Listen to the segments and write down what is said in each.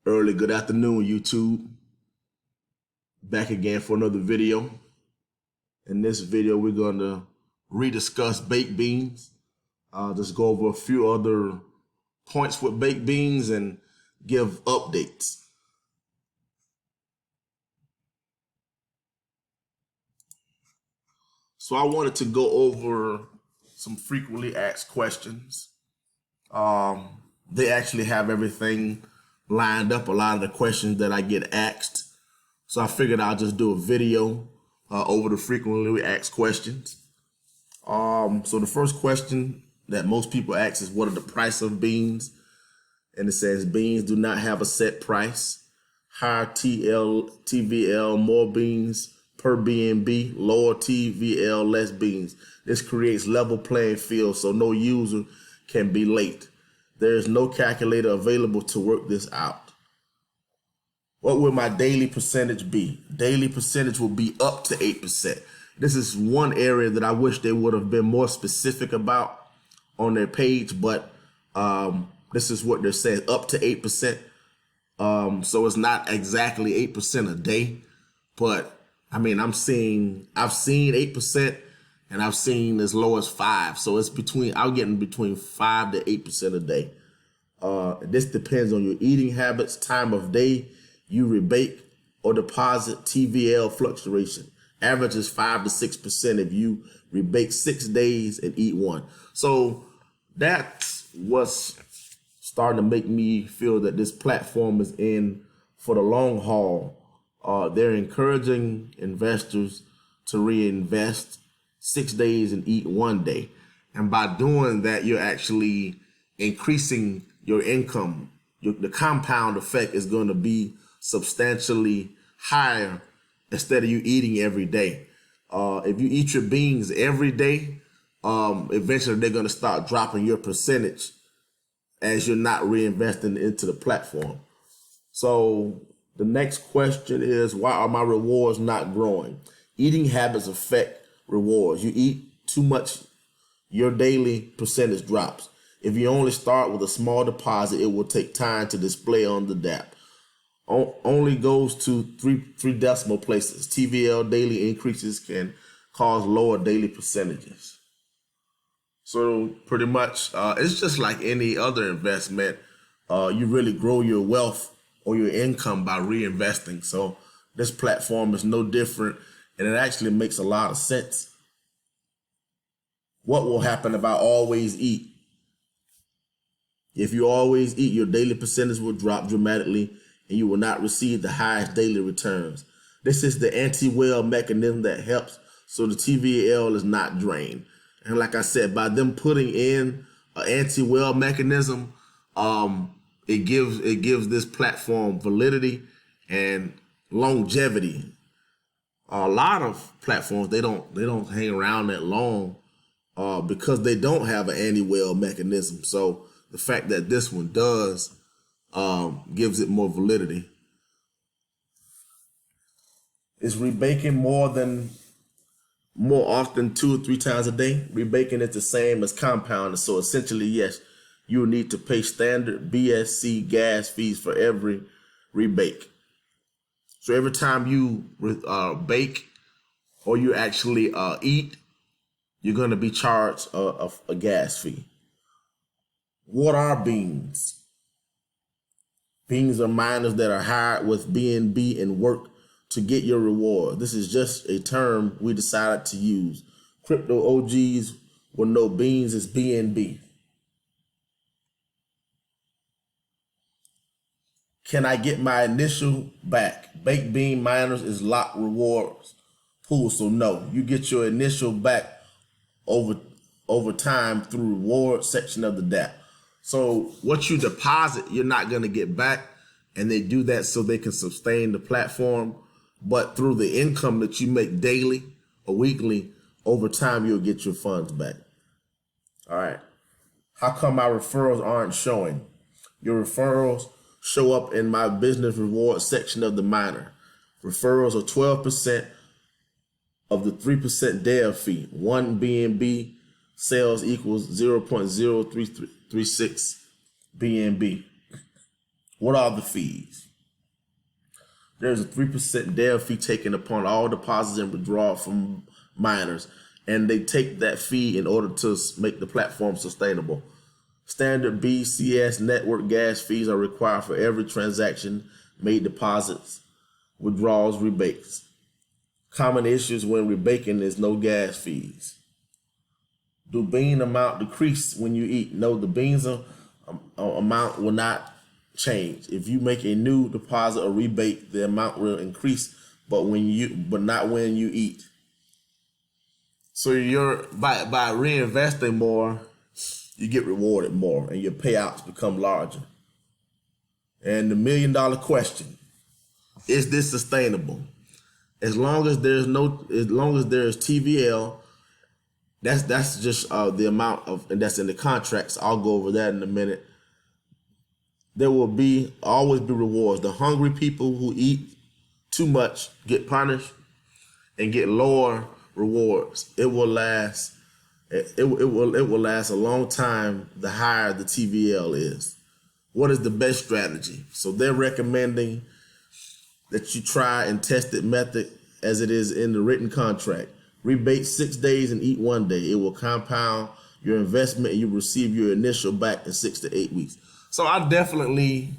Early good afternoon, YouTube. Back again for another video. In this video, we're going to rediscuss baked beans. Just go over a few other points with baked beans and give updates. So I wanted to go over some frequently asked questions. They actually have everything lined up, a lot of the questions that I get asked. So I figured I'll just do a video over the frequently asked questions. So the first question that most people ask is, what are the price of beans? And it says, beans do not have a set price. Higher TVL, more beans per BNB, lower TVL, less beans. This creates level playing field so no user can be late. There is no calculator available to work this out. What will my daily percentage be? Daily percentage will be up to 8%. This is one area that I wish they would have been more specific about on their page, but this is what they're saying, up to 8%. So it's not exactly 8% a day, but I mean, I've seen 8% and I've seen as low as 5%. So it's I'm getting between 5 to 8% a day. This depends on your eating habits, time of day, you rebake or deposit, TVL fluctuation. Average is 5 to 6% if you rebake 6 days and eat 1. So that's what's starting to make me feel that this platform is in for the long haul. They're encouraging investors to reinvest 6 days and eat 1 day. And by doing that, you're actually increasing your income. The compound effect is going to be substantially higher instead of you eating every day. If you eat your beans every day, eventually they're going to start dropping your percentage as you're not reinvesting into the platform. So the next question is, why are my rewards not growing? Eating habits affect rewards. You eat too much, your daily percentage drops. If you only start with a small deposit, it will take time to display on the DApp. Only goes to three decimal places. TVL daily increases can cause lower daily percentages. So pretty much, it's just like any other investment. You really grow your wealth or your income by reinvesting. So this platform is no different, and it actually makes a lot of sense. What will happen if I always eat? If you always eat, your daily percentage will drop dramatically and you will not receive the highest daily returns. This is the anti-well mechanism that helps so the TVL is not drained. And like I said, by them putting in an anti-well mechanism, it gives this platform validity and longevity. A lot of platforms, they don't hang around that long because they don't have an anti-well mechanism. So the fact that this one does gives it more validity. Is rebaking more often 2 or 3 times a day? Rebaking is the same as compounding. So essentially, yes, you will need to pay standard BSC gas fees for every rebake. So every time you bake or you actually eat, you're going to be charged a gas fee. What are beans? Beans are miners that are hired with BNB and work to get your reward. This is just a term we decided to use. Crypto OGs will know beans is BNB. Can I get my initial back? Baked bean miners is locked rewards pool, so no. You get your initial back over time through reward section of the DApp. So what you deposit, you're not going to get back, and they do that so they can sustain the platform. But through the income that you make daily or weekly, over time, you'll get your funds back. All right. How come my referrals aren't showing? Your referrals show up in my business reward section of the miner. Referrals are 12% of the 3% dev fee. 1 BNB sales equals 0.0336 BNB. What are the fees? There's a 3% Dell fee taken upon all deposits and withdrawal from miners, and they take that fee in order to make the platform sustainable. Standard BCS network gas fees are required for every transaction made, deposits, withdrawals, rebates. Common issues when rebating is no gas fees. Do bean amount decrease when you eat? No, the beans amount will not change. If you make a new deposit or rebate, the amount will increase, but not when you eat. So you're by reinvesting more, you get rewarded more, and your payouts become larger. And the $1 million question: is this sustainable? As long as there's TVL, that's just the amount of, and that's in the contracts. I'll go over that in a minute. There will always be rewards. The hungry people who eat too much get punished and get lower rewards. It will last. It will last a long time. The higher the TVL is. What is the best strategy? So they're recommending that you try and test it method as it is in the written contract. Rebate 6 days and eat 1 day. It will compound your investment and you receive your initial back in 6 to 8 weeks. So I definitely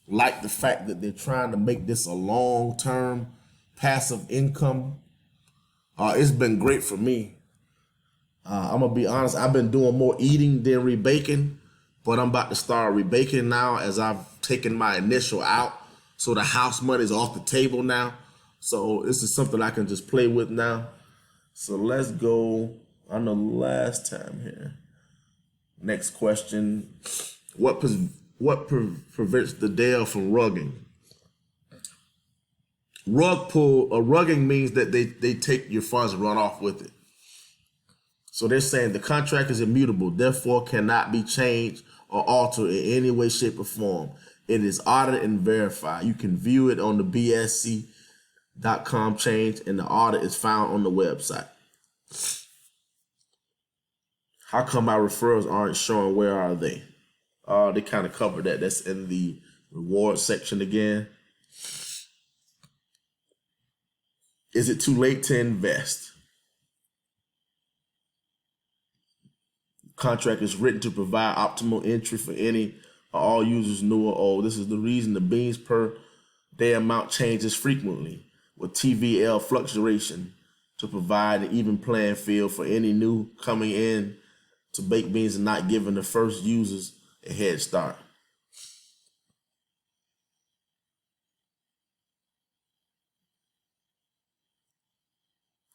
like the fact that they're trying to make this a long-term passive income. It's been great for me. I'm gonna be honest, I've been doing more eating than rebaking, but I'm about to start rebaking now as I've taken my initial out. So the house money is off the table now. So this is something I can just play with now. So let's go on the last time here. Next question. What prevents the Dell from rugging? Rugging means that they take your funds and run off with it. So they're saying the contract is immutable, therefore cannot be changed or altered in any way, shape, or form. It is audited and verified. You can view it on the BSC.com change, and the audit is found on the website. How come my referrals aren't showing? Where are they? They kind of covered that. That's in the reward section again. Is it too late to invest? Contract is written to provide optimal entry for any or all users, new or old. This is the reason the beans per day amount changes frequently with TVL fluctuation to provide an even playing field for any new coming in to baked beans and not giving the first users a head start.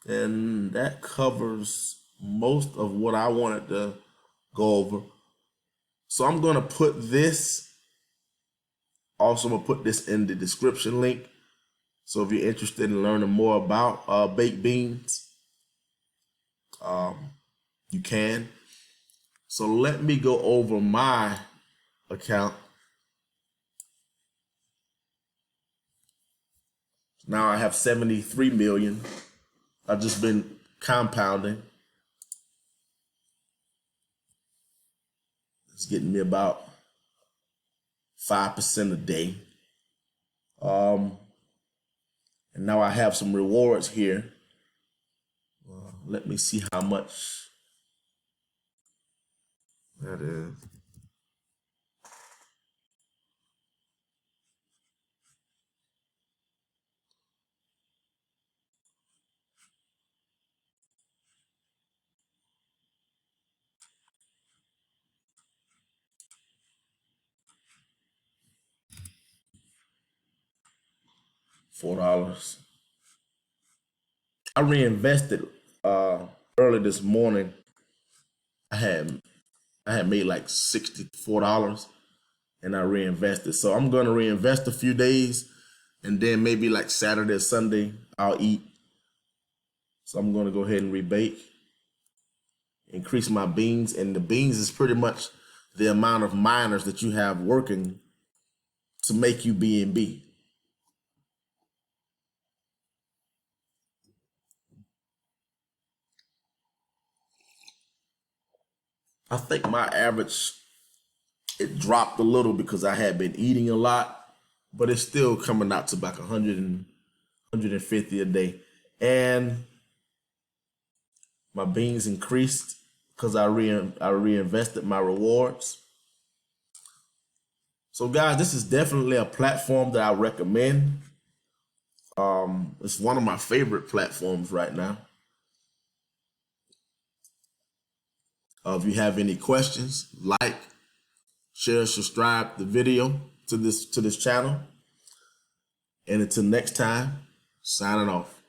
And that covers most of what I wanted to go over. So I'm going to put this, also I'm going to put this in the description link. So if you're interested in learning more about baked beans, you can. So let me go over my account. Now I have 73 million. I've just been compounding. It's getting me about 5% a day. And now I have some rewards here. Let me see how much that is. $4. I reinvested early this morning. I had made like $64 and I reinvested. So I'm gonna reinvest a few days and then maybe like Saturday or Sunday I'll eat. So I'm gonna go ahead and rebake, increase my beans, and the beans is pretty much the amount of miners that you have working to make you BNB. I think my average It dropped a little because I had been eating a lot, but it's still coming out to about 100 and 150 a day. And my beans increased because I reinvested my rewards. So guys, this is definitely a platform that I recommend. It's one of my favorite platforms right now. If you have any questions, like, share, subscribe the video to this channel. And until next time, signing off.